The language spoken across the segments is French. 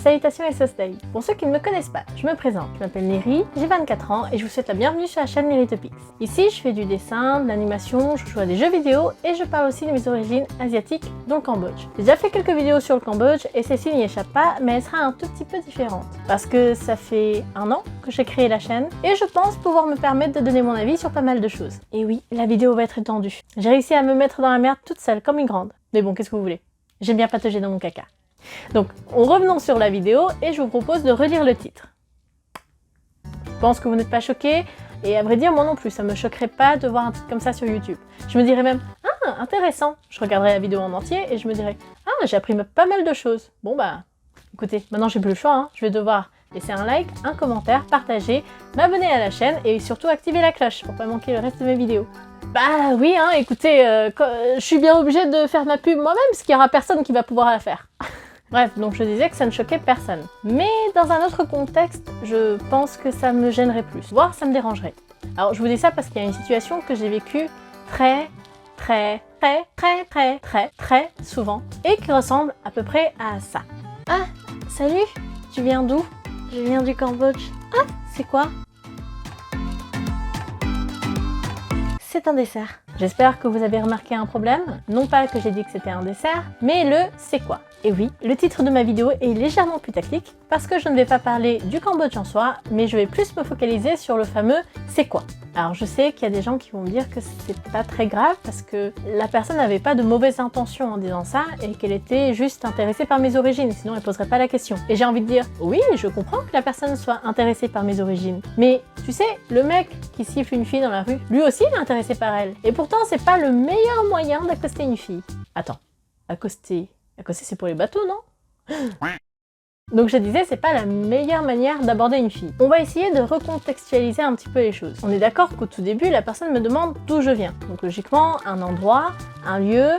Salutations et Sostay. Pour ceux qui ne me connaissent pas, je me présente. Je m'appelle Neri, j'ai 24 ans et je vous souhaite la bienvenue sur la chaîne Neri Topics. Ici, je fais du dessin, de l'animation, je joue à des jeux vidéo et je parle aussi de mes origines asiatiques, dont le Cambodge. J'ai déjà fait quelques vidéos sur le Cambodge et celle-ci n'y échappe pas, mais elle sera un tout petit peu différente. Parce que ça fait 1 an que j'ai créé la chaîne et je pense pouvoir me permettre de donner mon avis sur pas mal de choses. Et oui, la vidéo va être étendue. J'ai réussi à me mettre dans la merde toute seule, comme une grande. Mais bon, qu'est-ce que vous voulez? J'aime bien patauger dans mon caca. Donc, revenons sur la vidéo et je vous propose de relire le titre. Je pense que vous n'êtes pas choqués, et à vrai dire, moi non plus, ça me choquerait pas de voir un titre comme ça sur YouTube. Je me dirais même, ah, intéressant. Je regarderais la vidéo en entier et je me dirais, ah, j'ai appris pas mal de choses. Bon bah, écoutez, maintenant j'ai plus le choix, hein. Je vais devoir laisser un like, un commentaire, partager, m'abonner à la chaîne et surtout activer la cloche pour pas manquer le reste de mes vidéos. Bah oui, hein, écoutez, je suis bien obligée de faire ma pub moi-même, parce qu'il n'y aura personne qui va pouvoir la faire. Bref, donc je disais que ça ne choquait personne. Mais dans un autre contexte, je pense que ça me gênerait plus, voire ça me dérangerait. Alors je vous dis ça parce qu'il y a une situation que j'ai vécue très souvent, et qui ressemble à peu près à ça. Ah, salut, tu viens d'où? Je viens du Cambodge. Ah, c'est quoi? C'est un dessert. J'espère que vous avez remarqué un problème. Non pas que j'ai dit que c'était un dessert, mais le c'est quoi. Et oui, le titre de ma vidéo est légèrement putaclic parce que je ne vais pas parler du Cambodge en soi, mais je vais plus me focaliser sur le fameux c'est quoi. Alors je sais qu'il y a des gens qui vont me dire que c'est pas très grave parce que la personne n'avait pas de mauvaises intentions en disant ça et qu'elle était juste intéressée par mes origines, sinon elle poserait pas la question. Et j'ai envie de dire, oui, je comprends que la personne soit intéressée par mes origines, mais tu sais, le mec qui siffle une fille dans la rue, lui aussi il est intéressé par elle. Et pourtant c'est pas le meilleur moyen d'accoster une fille. Attends, accoster c'est pour les bateaux, non? Donc je disais, c'est pas la meilleure manière d'aborder une fille. On va essayer de recontextualiser un petit peu les choses. On est d'accord qu'au tout début, la personne me demande d'où je viens. Donc logiquement, un endroit, un lieu,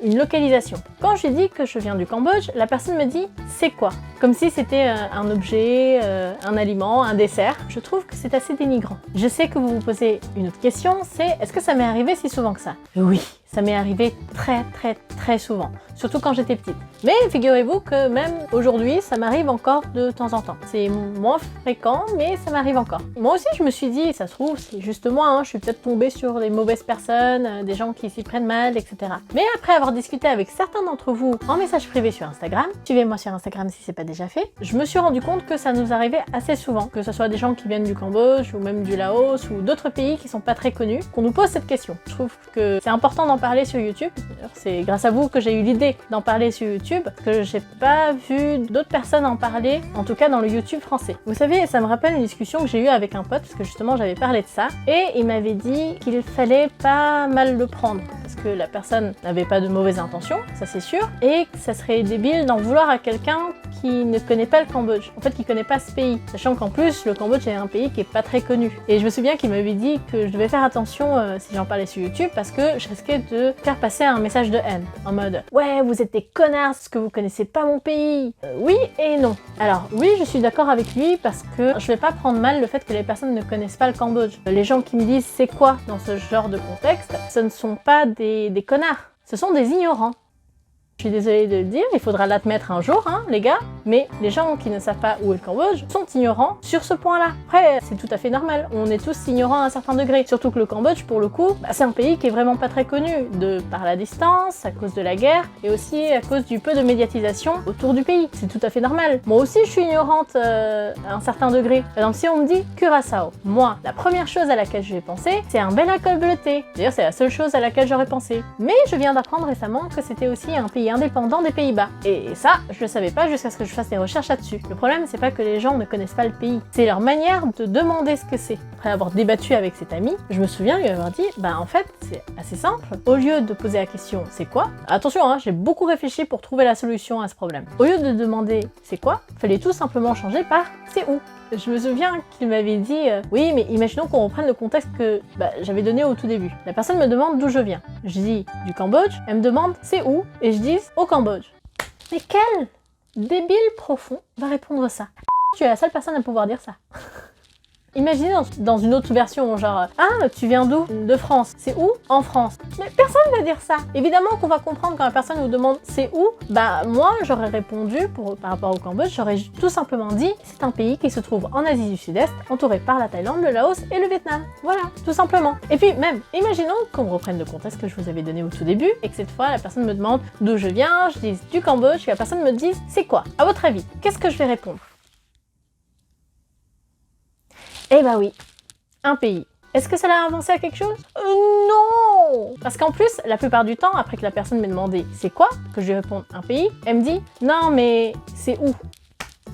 une localisation. Quand je lui dis que je viens du Cambodge, la personne me dit c'est quoi? Comme si c'était un objet, un aliment, un dessert. Je trouve que c'est assez dénigrant. Je sais que vous vous posez une autre question, c'est est-ce que ça m'est arrivé si souvent que ça? Oui, ça m'est arrivé très souvent, surtout quand j'étais petite. Mais figurez-vous que même aujourd'hui, ça m'arrive encore de temps en temps. C'est moins fréquent, mais ça m'arrive encore. Moi aussi, je me suis dit, ça se trouve, c'est juste moi, hein, je suis peut-être tombée sur les mauvaises personnes, des gens qui s'y prennent mal, etc. Mais après avoir discuté avec certains d'entre vous en message privé sur Instagram, suivez-moi sur Instagram si c'est pas déjà fait, je me suis rendu compte que ça nous arrivait assez souvent, que ce soit des gens qui viennent du Cambodge ou même du Laos ou d'autres pays qui sont pas très connus, qu'on nous pose cette question. Je trouve que c'est important d'en parler sur YouTube. D'ailleurs, c'est grâce à vous que j'ai eu l'idée d'en parler sur YouTube, parce que j'ai pas vu d'autres personnes en parler, en tout cas dans le YouTube français. Vous savez, ça me rappelle une discussion que j'ai eue avec un pote, parce que justement j'avais parlé de ça, et il m'avait dit qu'il fallait pas mal le prendre, parce que la personne n'avait pas de mauvaises intentions, ça c'est sûr, et que ça serait débile d'en vouloir à quelqu'un qui ne connaît pas le Cambodge, en fait qui connaît pas ce pays, sachant qu'en plus le Cambodge est un pays qui est pas très connu. Et je me souviens qu'il m'avait dit que je devais faire attention si j'en parlais sur YouTube, parce que je risquais de faire passer un message de haine, en mode « Ouais, vous êtes des connards parce que vous connaissez pas mon pays !» Oui et non. Alors oui, je suis d'accord avec lui parce que je vais pas prendre mal le fait que les personnes ne connaissent pas le Cambodge. Les gens qui me disent « c'est quoi ?» dans ce genre de contexte, ce ne sont pas des connards, ce sont des ignorants. Je suis désolée de le dire, il faudra l'admettre un jour, hein, les gars, mais les gens qui ne savent pas où est le Cambodge sont ignorants sur ce point-là. Après, c'est tout à fait normal, on est tous ignorants à un certain degré. Surtout que le Cambodge, pour le coup, c'est un pays qui est vraiment pas très connu, par la distance, à cause de la guerre, et aussi à cause du peu de médiatisation autour du pays. C'est tout à fait normal. Moi aussi, je suis ignorante à un certain degré. Par exemple, si on me dit Curaçao, moi, la première chose à laquelle je vais penser, c'est un bel alcool bleuté. D'ailleurs, c'est la seule chose à laquelle j'aurais pensé. Mais je viens d'apprendre récemment que c'était aussi un pays indépendant des Pays-Bas. Et ça, je le savais pas jusqu'à ce que je fasse des recherches là-dessus. Le problème, c'est pas que les gens ne connaissent pas le pays, c'est leur manière de demander ce que c'est. Après avoir débattu avec cet ami, je me souviens lui avoir dit, bah en fait, c'est assez simple. Au lieu de poser la question c'est quoi, attention, hein, j'ai beaucoup réfléchi pour trouver la solution à ce problème. Au lieu de demander c'est quoi, fallait tout simplement changer par c'est où. Je me souviens qu'il m'avait dit oui, mais imaginons qu'on reprenne le contexte que j'avais donné au tout début. La personne me demande d'où je viens. Je dis du Cambodge, elle me demande c'est où, et je dis au Cambodge. Mais quel débile profond va répondre ça? Tu es la seule personne à pouvoir dire ça. Imaginez dans une autre version, genre « Ah, tu viens d'où? De France. C'est où? En France. » Mais personne ne va dire ça. Évidemment qu'on va comprendre quand la personne nous demande « C'est où ?» Bah moi, j'aurais répondu, par rapport au Cambodge, j'aurais tout simplement dit « C'est un pays qui se trouve en Asie du Sud-Est, entouré par la Thaïlande, le Laos et le Vietnam. » Voilà, tout simplement. Et puis même, imaginons qu'on reprenne le contexte que je vous avais donné au tout début et que cette fois, la personne me demande d'où je viens, je dis du Cambodge, et la personne me dit « C'est quoi? » À votre avis, qu'est-ce que je vais répondre? Eh bah oui, un pays. Est-ce que ça l'a avancé à quelque chose? Non! Parce qu'en plus, la plupart du temps, après que la personne m'ait demandé c'est quoi, que je lui réponde un pays, elle me dit non mais c'est où?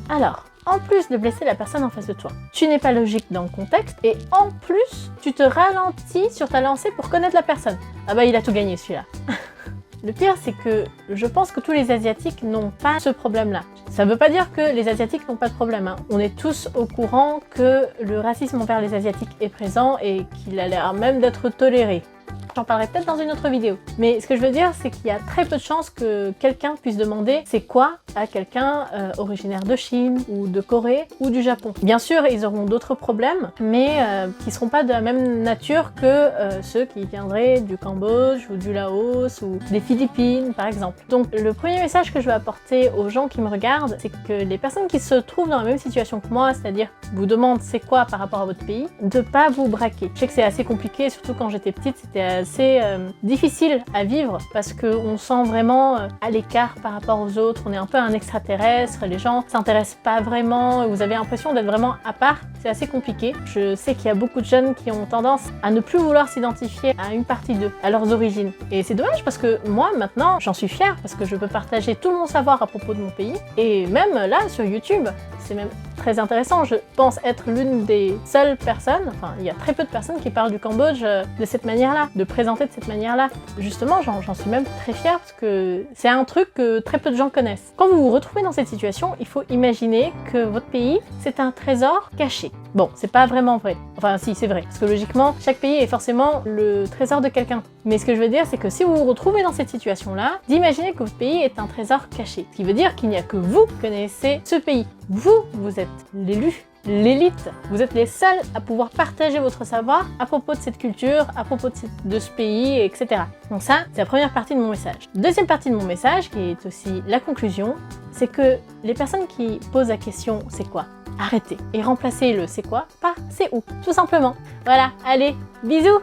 Alors, en plus de blesser la personne en face de toi, tu n'es pas logique dans le contexte et en plus, tu te ralentis sur ta lancée pour connaître la personne. Ah bah il a tout gagné celui-là. Le pire, c'est que je pense que tous les Asiatiques n'ont pas ce problème-là. Ça ne veut pas dire que les Asiatiques n'ont pas de problème, hein. On est tous au courant que le racisme envers les Asiatiques est présent et qu'il a l'air même d'être toléré. J'en parlerai peut-être dans une autre vidéo. Mais ce que je veux dire, c'est qu'il y a très peu de chances que quelqu'un puisse demander c'est quoi à quelqu'un originaire de Chine ou de Corée ou du Japon. Bien sûr, ils auront d'autres problèmes, mais qui ne seront pas de la même nature que ceux qui viendraient du Cambodge ou du Laos ou des Philippines, par exemple. Donc le premier message que je veux apporter aux gens qui me regardent, c'est que les personnes qui se trouvent dans la même situation que moi, c'est-à-dire vous demandent c'est quoi par rapport à votre pays, de ne pas vous braquer. Je sais que c'est assez compliqué, surtout quand j'étais petite, c'était assez difficile à vivre parce qu'on sent vraiment à l'écart par rapport aux autres, on est un peu un extraterrestre, les gens s'intéressent pas vraiment, vous avez l'impression d'être vraiment à part, c'est assez compliqué. Je sais qu'il y a beaucoup de jeunes qui ont tendance à ne plus vouloir s'identifier à une partie d'eux, à leurs origines. Et c'est dommage parce que moi maintenant j'en suis fière parce que je peux partager tout mon savoir à propos de mon pays et même là sur YouTube, c'est même très intéressant. Je pense être l'une des seules personnes, enfin il y a très peu de personnes qui parlent du Cambodge de cette manière-là, de présenter de cette manière-là. Justement, j'en suis même très fière parce que c'est un truc que très peu de gens connaissent. Quand vous vous retrouvez dans cette situation, il faut imaginer que votre pays, c'est un trésor caché. Bon, c'est pas vraiment vrai. Enfin si, c'est vrai, parce que logiquement, chaque pays est forcément le trésor de quelqu'un. Mais ce que je veux dire, c'est que si vous vous retrouvez dans cette situation-là, d'imaginer que votre pays est un trésor caché. Ce qui veut dire qu'il n'y a que vous qui connaissez ce pays. Vous êtes l'élu, l'élite. Vous êtes les seuls à pouvoir partager votre savoir à propos de cette culture, à propos de ce pays, etc. Donc ça, c'est la première partie de mon message. Deuxième partie de mon message, qui est aussi la conclusion, c'est que les personnes qui posent la question « c'est quoi ?» arrêtez et remplacez le « c'est quoi » par « c'est où ?» tout simplement. Voilà, allez, bisous!